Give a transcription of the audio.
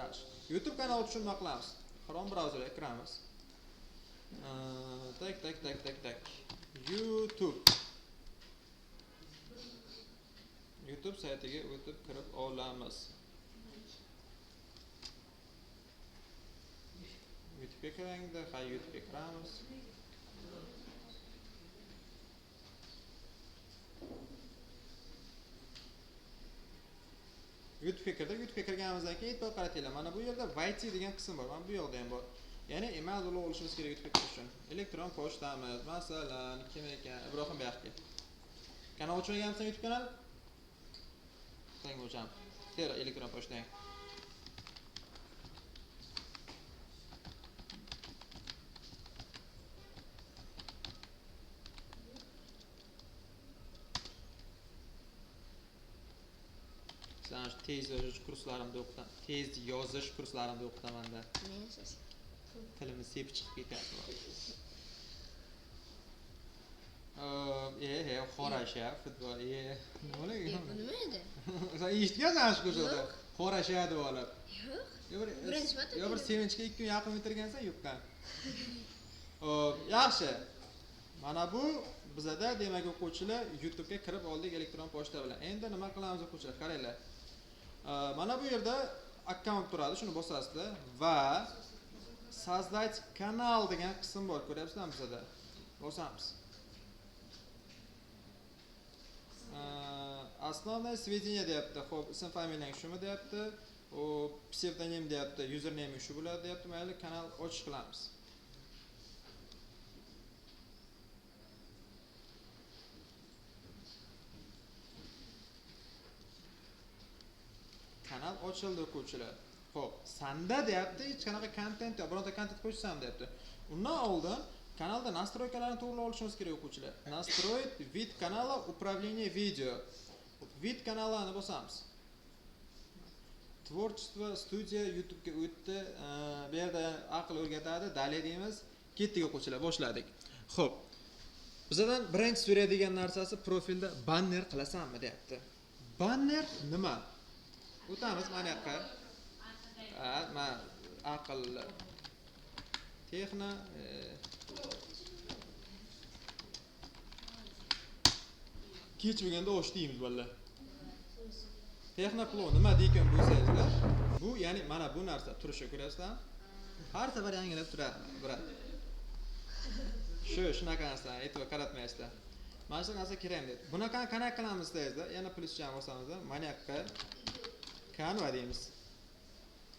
Yaxshi. YouTube kanali uchun nima qilamiz? Chrome brauzeriga kiramiz. Tak. YouTube saytiga o'tib kirib olamiz. YouTube'ga kirganda, YouTube'ga kiramiz. YouTube'ga kirganimizdan keyin e'tibor qaratinglar. Mana bu yerda YT degan qism bor. Mana bu yoqda ham bor. Ya'ni email ulug' olishimiz kerak YouTube'ga kirish uchun. Elektron pochtamiz, masalan, kim ekan? Ibrohim Bayaqki. Kanal ochmaganmisan YouTube kanal? Senga ocham. Tera elektron pochtang. Sen tez yozish kurslarimda o'qitamanda. Tilimiz sepib chiqib ketyapti. Xorasha, futbol. Nima edi? Sen eshitgansan shu ko'chada? Xorasha deb olib. Yo'q. Bir sevinchga 2 kun yaqin o'tirgansan yo'qdan. Yaxshi. Mana bu bizada demak o'quvchilar YouTube'ga kirib oldik elektron pochta bilan. Endi nima qilamiz o'quvchilar? Qaranglar. Mana bu yerda akkaunt turadi, shuni bosasizlar va sozdать kanal degan qism bor, ko'ryapsizlarmi bizada? Bosamiz. Основное сведения deyapti. Xo'p, ism familiyang shumi deyapti. O psevdonim deyapti, username shu bo'ladi deyapti. Mayli, kanal ochish qilamiz. Kanal ochildi o'quvchilar. Xo'p, sanda deyapti, hech qanaqa kontent yo'q. Bironta kontent qo'shsam deyapti. Undan oldin kanalda настройкаларni to'g'rilab olishimiz kerak o'quvchilar. Настроить вид канала, управление видео. Vid kanalini bosamiz. Tvorчество studiya YouTube'ga o'tdi. Bu yerda aql o'rgatadi. Dalay deymiz. Ketdik o'quvchilar, boshladik. Xo'p. Bizdan birinchi so'raydigan narsasi profilda banner qilasanmi deyapti. Banner nima? O'tamiz mana yoqqa. Men aql texna kechmaganda o'sh deymiz bolalar. Texnoplo nima deykan bo'lsangizlar, bu ya'ni mana bu narsa turishi ko'rasizlar. Har safar yangilab turadi. Shunaqa narsa e'tibor qaratmaysizlar. Mana shu narsa kerak deb. Bunaqa qanaqa qilamiz deysizlar. Yana plyuscha bosamiz. Mana yoqqa Canva deymiz.